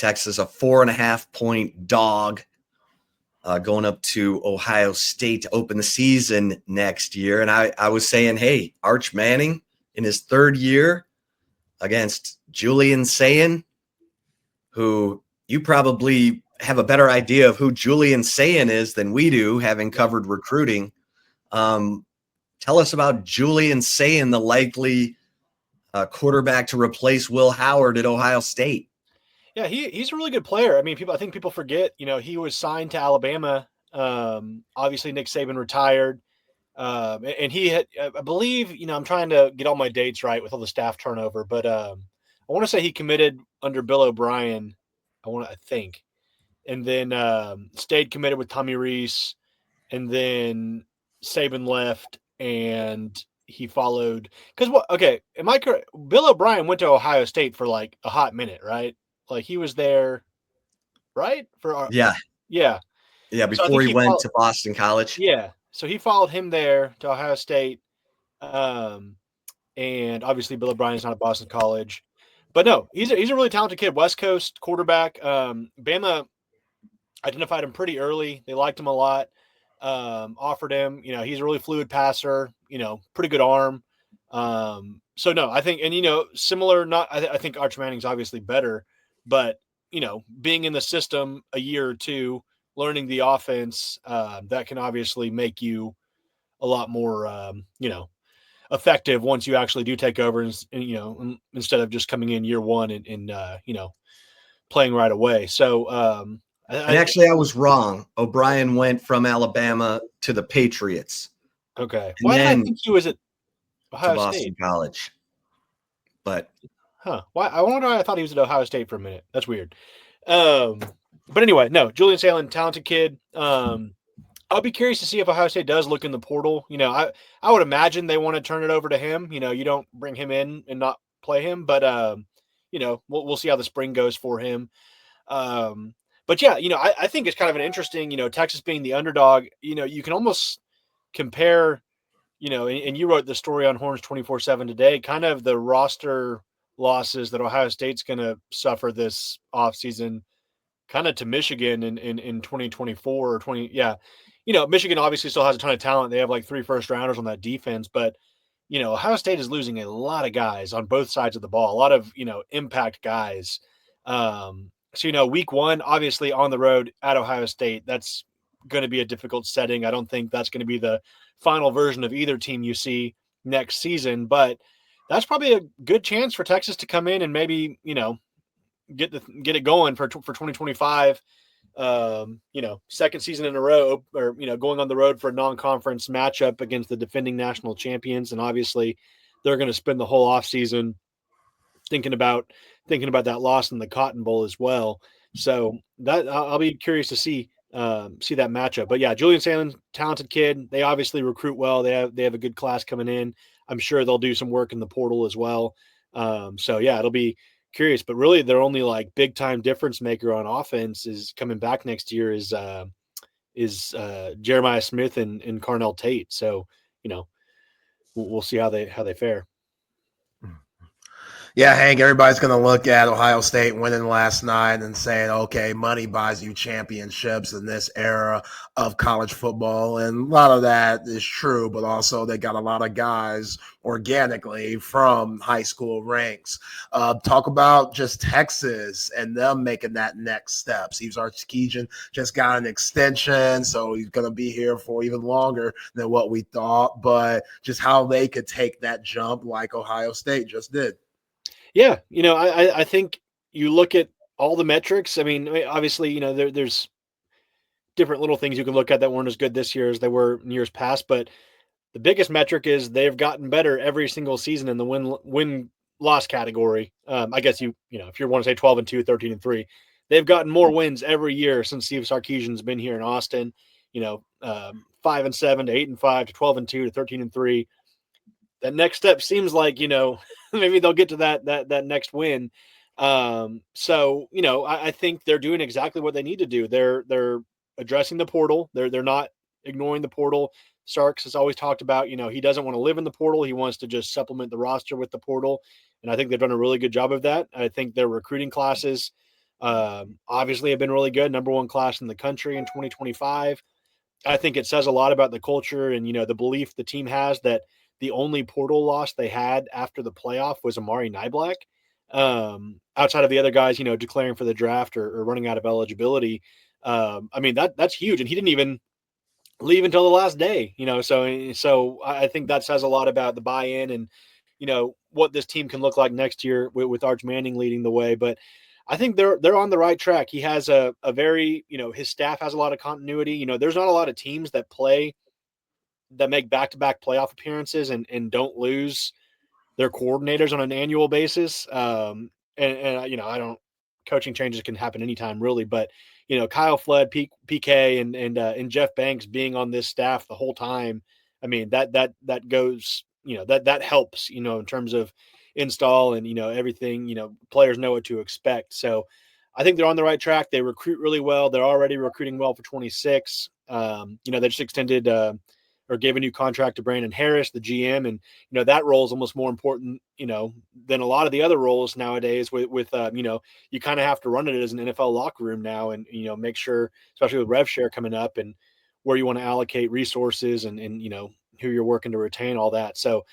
Texas a 4.5-point dog going up to Ohio State to open the season next year. And I was saying, hey, Arch Manning in his third year against Julian Sayin, who you probably have a better idea of who Julian Sayin is than we do, having covered recruiting. Tell us about Julian Sayin, the likely quarterback to replace Will Howard at Ohio State. Yeah, he's a really good player. I mean, I think people forget, he was signed to Alabama. Obviously, Nick Saban retired. And he had, I believe, I'm trying to get all my dates right with all the staff turnover, but I want to say he committed under Bill O'Brien, I think. And then stayed committed with Tommy Rees. And then Saban left and he followed. Because am I correct? Bill O'Brien went to Ohio State for like a hot minute, right? Like he was there, right? Yeah. Before he went to Boston College. Yeah, so he followed him there to Ohio State, and obviously Bill O'Brien's not at Boston College, but no, he's a really talented kid. West Coast quarterback. Bama identified him pretty early. They liked him a lot. Offered him. He's a really fluid passer. Pretty good arm. So no, I think, and similar. I think Arch Manning's obviously better. But, being in the system a year or two, learning the offense, that can obviously make you a lot more, effective once you actually do take over and instead of just coming in year one and playing right away. So, I was wrong. O'Brien went from Alabama to the Patriots. Okay. Why did I think he was at Ohio Boston State? College. But why? I wonder why I thought he was at Ohio State for a minute. That's weird. But anyway, no, Julian Sayin, talented kid. I'll be curious to see if Ohio State does look in the portal. I would imagine they want to turn it over to him. You don't bring him in and not play him, but we'll see how the spring goes for him. But yeah, I think it's kind of an interesting, Texas being the underdog. You can almost compare, and you wrote the story on Horns 24/7 today, kind of the roster losses that Ohio State's going to suffer this offseason kind of to Michigan in 2024 or 20. Yeah. Michigan obviously still has a ton of talent. They have like 3 first-rounders on that defense, but, Ohio State is losing a lot of guys on both sides of the ball, a lot of, impact guys. So, week 1, obviously on the road at Ohio State, that's going to be a difficult setting. I don't think that's going to be the final version of either team you see next season, but that's probably a good chance for Texas to come in and maybe, get it going for 2025. Second season in a row, or going on the road for a non-conference matchup against the defending national champions, and obviously they're going to spend the whole offseason thinking about that loss in the Cotton Bowl as well. So that I'll be curious to see that matchup. But yeah, Julian Sayin, talented kid. They obviously recruit well. They have a good class coming in. I'm sure they'll do some work in the portal as well. So yeah, it'll be curious, but really their only like big time difference maker on offense is coming back next year is Jeremiah Smith and Carnell Tate. So, we'll see how they fare. Yeah, Hank, everybody's going to look at Ohio State winning last night and saying, okay, money buys you championships in this era of college football. And a lot of that is true, but also they got a lot of guys organically from high school ranks. Talk about just Texas and them making that next step. Steve Sarkisian just got an extension, so he's going to be here for even longer than what we thought. But just how they could take that jump like Ohio State just did. Yeah, I think you look at all the metrics. I mean, obviously, there's different little things you can look at that weren't as good this year as they were in years past. But the biggest metric is they've gotten better every single season in the win-loss category. I guess if you want to say 12-2, 13-3, they've gotten more wins every year since Steve Sarkisian's been here in Austin. 5-7 to 8-5 to 12-2 to 13-3. That next step seems like, maybe they'll get to that next win. So, I think they're doing exactly what they need to do. They're addressing the portal. They're not ignoring the portal. Sarks has always talked about, he doesn't want to live in the portal. He wants to just supplement the roster with the portal. And I think they've done a really good job of that. I think their recruiting classes Obviously have been really good, number one class in the country in 2025. I think it says a lot about the culture and, the belief the team has that the only portal loss they had after the playoff was Amari Niblack. Outside of the other guys, declaring for the draft or running out of eligibility. That's huge. And he didn't even leave until the last day, so I think that says a lot about the buy-in and, what this team can look like next year with Arch Manning leading the way. But I think they're on the right track. He has a very, his staff has a lot of continuity. There's not a lot of teams that make back-to-back playoff appearances and don't lose their coordinators on an annual basis. I don't, coaching changes can happen anytime really, but Kyle Flood, PK and Jeff Banks being on this staff the whole time. I mean, that goes, that helps, in terms of install and, everything, players know what to expect. So I think they're on the right track. They recruit really well. They're already recruiting well for 26. They just extended, or gave a new contract to Brandon Harris, the GM. And, that role is almost more important, than a lot of the other roles nowadays with you kind of have to run it as an NFL locker room now and, make sure, especially with rev share coming up and where you want to allocate resources and who you're working to retain, all that. So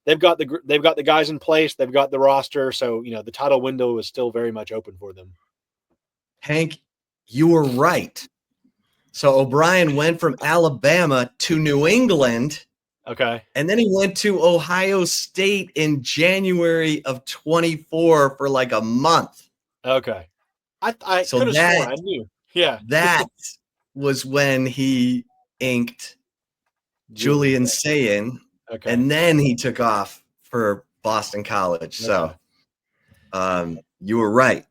they've got the guys in place. They've got the roster. So, the title window is still very much open for them. Hank, you were right. So O'Brien went from Alabama to New England. Okay. And then he went to Ohio State in January of 24 for like a month. Okay. I could have sworn I knew. Yeah. That was when he inked Julian Sayin. Okay. And then he took off for Boston College. Okay. So you were right.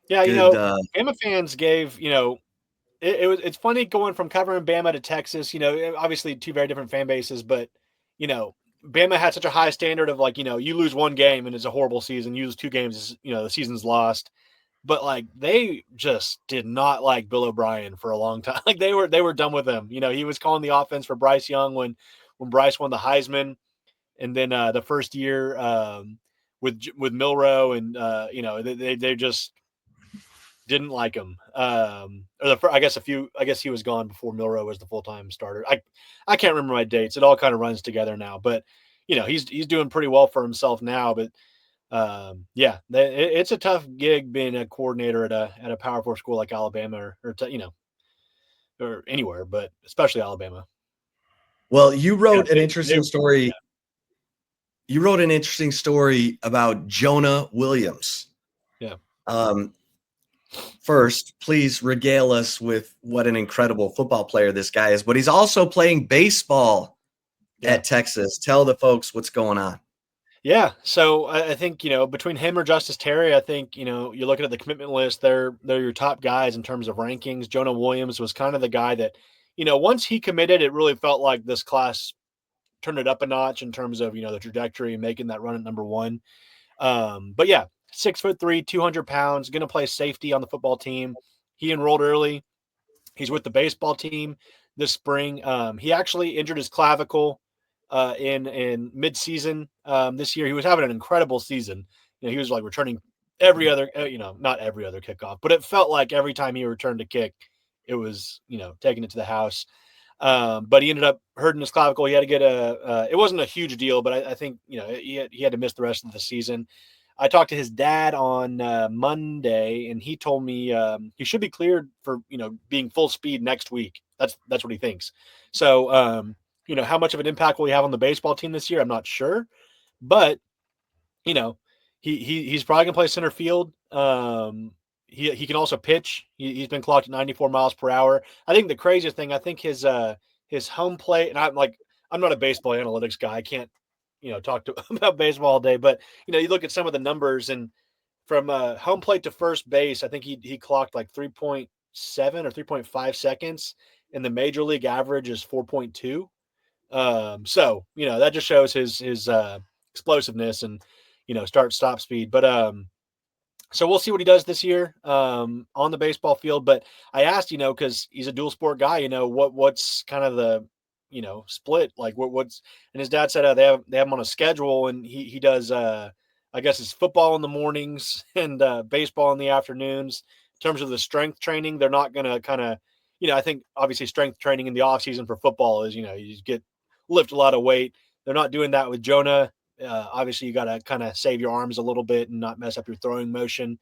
Yeah, Bama fans gave, it's funny going from covering Bama to Texas, obviously two very different fan bases, but, Bama had such a high standard of like, you lose one game and it's a horrible season. You lose two games, the season's lost. But like they just did not like Bill O'Brien for a long time. Like they were done with him. He was calling the offense for Bryce Young when Bryce won the Heisman, and then the first year with Milroe and they just didn't like him. I guess he was gone before Milroe was the full-time starter. I can't remember my dates. It all kind of runs together now, but he's doing pretty well for himself now. But it's a tough gig being a coordinator at a Power 4 school like Alabama or anywhere, but especially Alabama. Well, you wrote an interesting story. Yeah. You wrote an interesting story about Jonah Williams. Yeah. First, please regale us with what an incredible football player this guy is, but he's also playing baseball at Texas. Tell the folks what's going on. Yeah. So I think, between him or Justice Terry, I think, you're looking at the commitment list, they're your top guys in terms of rankings. Jonah Williams was kind of the guy that, once he committed, it really felt like this class turned it up a notch in terms of, the trajectory and making that run at number one. But yeah, 6'3", 200 pounds, going to play safety on the football team. He enrolled early. He's with the baseball team this spring. He actually injured his clavicle in mid-season this year. He was having an incredible season. He was like returning every other, not every other kickoff, but it felt like every time he returned a kick, it was, taking it to the house. But he ended up hurting his clavicle. He had to get it wasn't a huge deal, but I think, he had to miss the rest of the season. I talked to his dad on Monday, and he told me he should be cleared for, being full speed next week. That's what he thinks. So, how much of an impact will he have on the baseball team this year? I'm not sure, but he's probably gonna play center field. He can also pitch. He's been clocked at 94 miles per hour. I think the craziest thing, I think his home plate, and I'm not a baseball analytics guy. I can't, talk about baseball all day, but you look at some of the numbers, and from home plate to first base, I think he clocked like 3.7 or 3.5 seconds, and the major league average is 4.2. So that just shows his explosiveness and stop speed. But so we'll see what he does this year on the baseball field. But I asked, because he's a dual sport guy, what's kind of the split, like what's, and his dad said they have him on a schedule, and he does a I guess it's football in the mornings and baseball in the afternoons. In terms of the strength training, they're not going to kind of, I think obviously strength training in the off season for football is, you just lift a lot of weight. They're not doing that with Jonah. Obviously, you got to kind of save your arms a little bit and not mess up your throwing motion.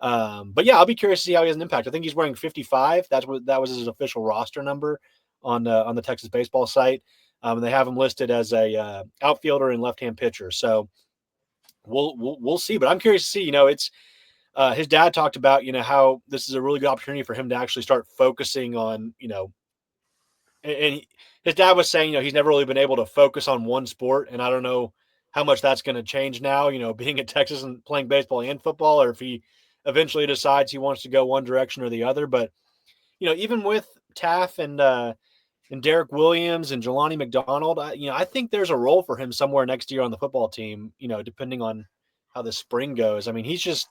But yeah, I'll be curious to see how he has an impact. I think he's wearing 55. That was his official roster number on the Texas baseball site. They have him listed as a outfielder and left-hand pitcher. So we'll see. But I'm curious to see. It's his dad talked about how this is a really good opportunity for him to actually start focusing on and his dad was saying he's never really been able to focus on one sport, and I don't know how much that's going to change now. Being in Texas and playing baseball and football, or if he eventually decides he wants to go one direction or the other. But even with Taff and Derek Williams and Jelani McDonald, I think there's a role for him somewhere next year on the football team, depending on how the spring goes. I mean, he's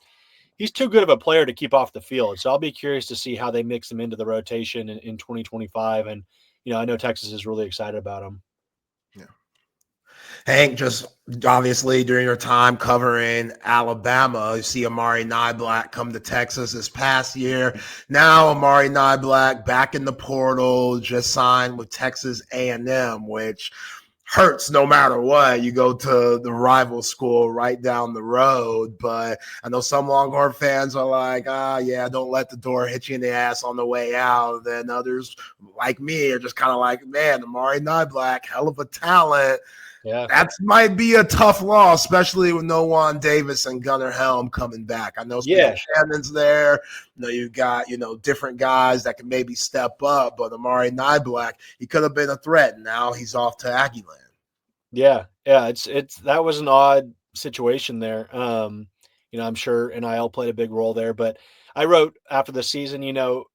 too good of a player to keep off the field. So I'll be curious to see how they mix him into the rotation in 2025. And, I know Texas is really excited about him. Yeah. Hank, just obviously during your time covering Alabama, you see Amari Niblack come to Texas this past year. Now Amari Niblack back in the portal, just signed with Texas A&M, which hurts no matter what. You go to the rival school right down the road. But I know some Longhorn fans are like, yeah, don't let the door hit you in the ass on the way out. Then others like me are just kind of like, man, Amari Niblack, hell of a talent. Yeah, that might be a tough loss, especially with Nowan Davis and Gunnar Helm coming back. I know Shannon's there. You've got, different guys that can maybe step up, but Amari Niblack, he could have been a threat. And now he's off to Aggieland. Yeah. It's that was an odd situation there. I'm sure NIL played a big role there, but I wrote after the season,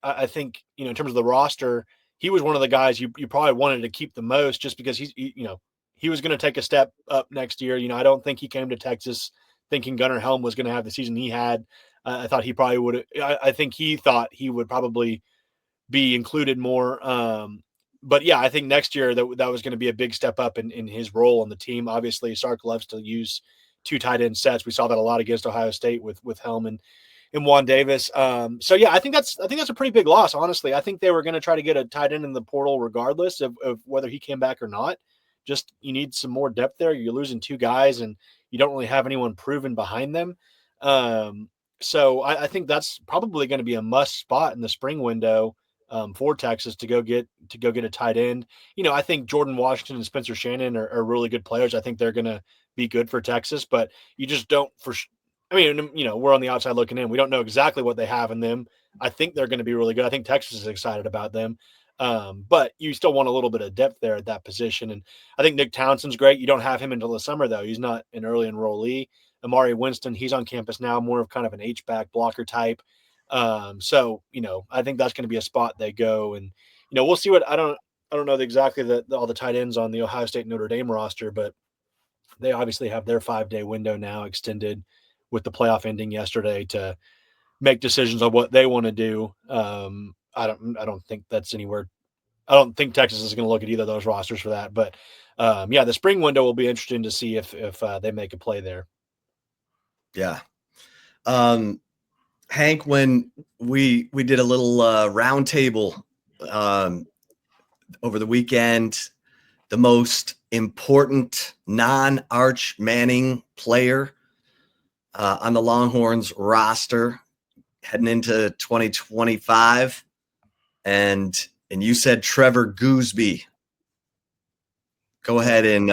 I think, in terms of the roster, he was one of the guys you probably wanted to keep the most just because he was going to take a step up next year. I don't think he came to Texas thinking Gunnar Helm was going to have the season he had. I thought he probably would. I think he thought he would probably be included more. But yeah, I think next year that was going to be a big step up in his role on the team. Obviously, Sark loves to use two tight end sets. We saw that a lot against Ohio State with Helm and Juan Davis. So yeah, I think that's a pretty big loss. Honestly, I think they were going to try to get a tight end in the portal regardless of whether he came back or not. Just you need some more depth there. You're losing two guys, and you don't really have anyone proven behind them. So I think that's probably going to be a must spot in the spring window for Texas to go get a tight end. I think Jordan Washington and Spencer Shannon are really good players. I think they're going to be good for Texas, but you just don't we're on the outside looking in. We don't know exactly what they have in them. I think they're going to be really good. I think Texas is excited about them. But you still want a little bit of depth there at that position. And I think Nick Townsend's great. You don't have him until the summer, though. He's not an early enrollee. Amari Winston, he's on campus now, more of kind of an H-back blocker type. So, I think that's going to be a spot they go. And, we'll see what I don't know exactly all the tight ends on the Ohio State Notre Dame roster, but they obviously have their 5-day window now extended with the playoff ending yesterday to make decisions on what they want to do. I don't think that's anywhere. I don't think Texas is going to look at either of those rosters for that. But the spring window will be interesting to see if they make a play there. Yeah. Hank, when we did a little roundtable over the weekend, the most important non-Arch Manning player on the Longhorns roster heading into 2025. And you said Trevor Gooseby. Go ahead and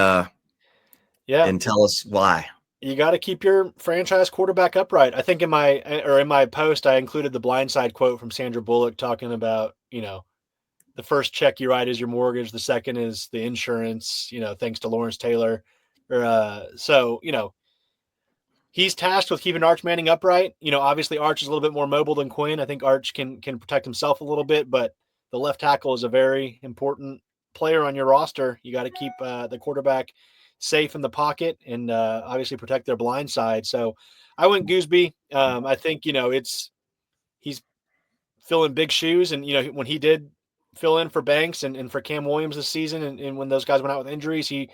tell us why. You got to keep your franchise quarterback upright. I think in my post I included the blindside quote from Sandra Bullock talking about the first check you write is your mortgage, the second is the insurance. Thanks to Lawrence Taylor. He's tasked with keeping Arch Manning upright. Obviously Arch is a little bit more mobile than Quinn. I think Arch can protect himself a little bit, but the left tackle is a very important player on your roster. You got to keep the quarterback safe in the pocket and obviously protect their blind side. So I went Gooseby. I think, he's filling big shoes. And, when he did fill in for Banks and for Cam Williams this season and when those guys went out with injuries, he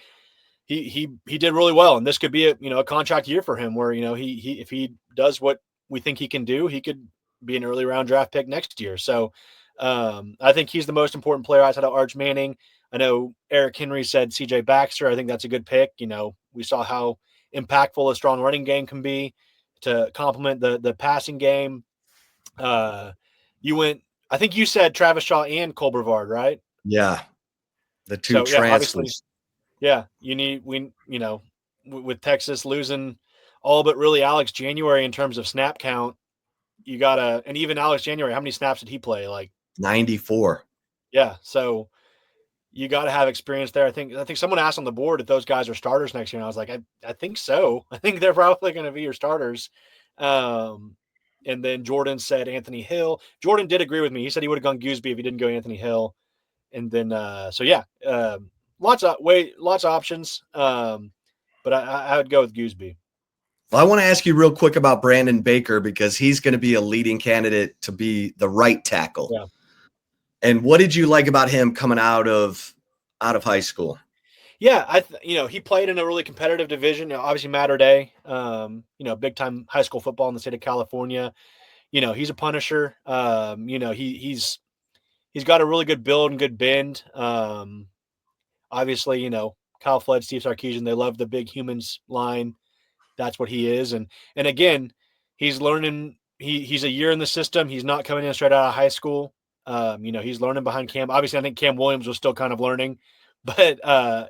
he did really well, and this could be a contract year for him where he if he does what we think he can do, he could be an early round draft pick next year. So I think he's the most important player outside of Arch Manning. I know Eric Henry said C.J. Baxter. I think that's a good pick. We saw how impactful a strong running game can be to complement the passing game. I think you said Travis Shaw and Cole Brevard, right? Yeah, the two transfers. Yeah, with Texas losing all but really Alex January in terms of snap count, and even Alex January, how many snaps did he play? Like 94. Yeah, so you got to have experience there. I think someone asked on the board if those guys are starters next year, and I was like, I think so. I think they're probably going to be your starters. And then Jordan said Anthony Hill. Jordan did agree with me. He said he would have gone Gooseby if he didn't go Anthony Hill. And then lots of options. But I would go with Gooseby. Well, I want to ask you real quick about Brandon Baker because he's going to be a leading candidate to be the right tackle. Yeah. And what did you like about him coming out of high school? Yeah, he played in a really competitive division. Obviously, Mater Day, big time high school football in the state of California. He's a punisher. He's got a really good build and good bend. Obviously, Kyle Flood, Steve Sarkisian, they love the big humans line. That's what he is. And again, he's learning. He's a year in the system. He's not coming in straight out of high school. He's learning behind Cam. Obviously, I think Cam Williams was still kind of learning. But,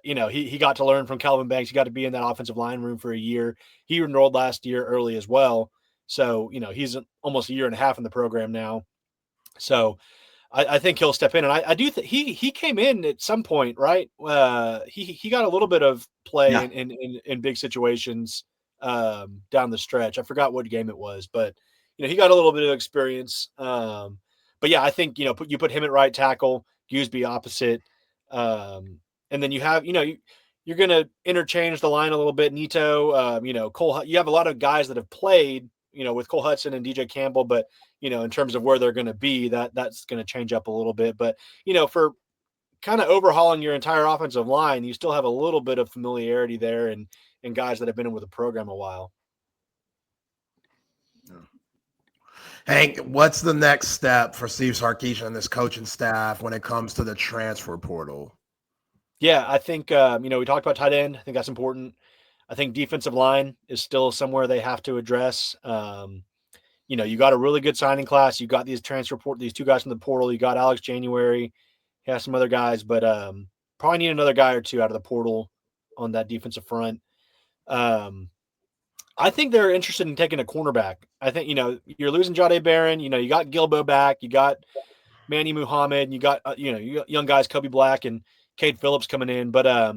he got to learn from Calvin Banks. He got to be in that offensive line room for a year. He enrolled last year early as well. So, he's almost a year and a half in the program now. So I think he'll step in. And I do think he came in at some point, right? He got a little bit of play in big situations down the stretch. I forgot what game it was, but, he got a little bit of experience. But, yeah, I think, you put him at right tackle, Gooseby opposite. And then you have, you're going to interchange the line a little bit. Nito, Cole, you have a lot of guys that have played, with Cole Hudson and DJ Campbell, but, in terms of where they're going to be, that's going to change up a little bit. But, for kind of overhauling your entire offensive line, you still have a little bit of familiarity there and guys that have been in with the program a while. Hank, what's the next step for Steve Sarkisian and this coaching staff when it comes to the transfer portal? Yeah, I think, we talked about tight end. I think that's important. I think defensive line is still somewhere they have to address. You got a really good signing class. You got these these two guys from the portal. You got Alex January. You have some other guys, but probably need another guy or two out of the portal on that defensive front. I think they're interested in taking a cornerback. I think, you're losing Jahdae Barron. You got Gilbo back. You got Manny Muhammad. You got, you got young guys, Kobe Black and Cade Phillips coming in. But,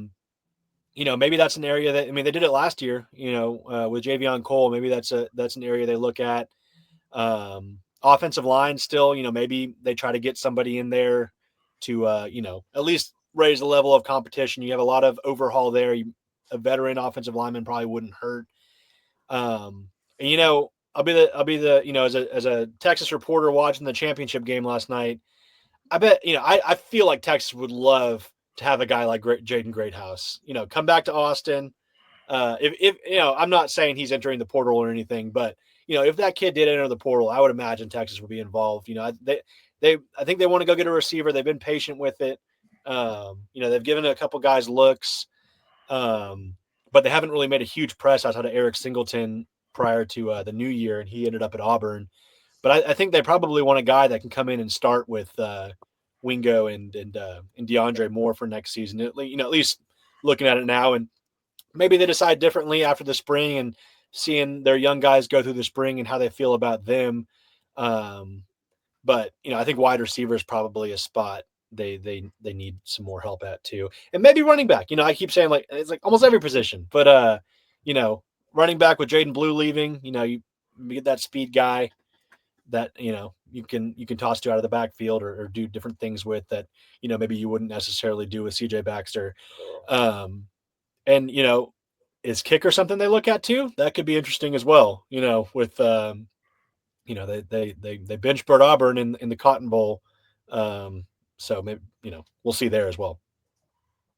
maybe that's an area that, they did it last year, with Javion Cole. Maybe that's an area they look at. Offensive line still, maybe they try to get somebody in there to, at least raise the level of competition. You have a lot of overhaul there. A veteran offensive lineman probably wouldn't hurt. I'll be the as a Texas reporter watching the championship game last night. I bet, I feel like Texas would love to have a guy like Jaden Greathouse, come back to Austin. If I'm not saying he's entering the portal or anything, but if that kid did enter the portal, I would imagine Texas would be involved. I think they want to go get a receiver. They've been patient with it. They've given a couple guys looks, but they haven't really made a huge press outside of Eric Singleton prior to the new year, and he ended up at Auburn. But I think they probably want a guy that can come in and start with Wingo and DeAndre Moore for next season. At least looking at it now, and maybe they decide differently after the spring and seeing their young guys go through the spring and how they feel about them. But I think wide receiver is probably a spot they need some more help at too, and maybe running back. I keep saying it's like almost every position, but running back with Jaden Blue leaving, you get that speed guy that you can toss to out of the backfield or do different things with that maybe you wouldn't necessarily do with CJ Baxter. And is kicker something they look at too? That could be interesting as well. With they bench Bert Auburn in the Cotton Bowl, so maybe we'll see there as well.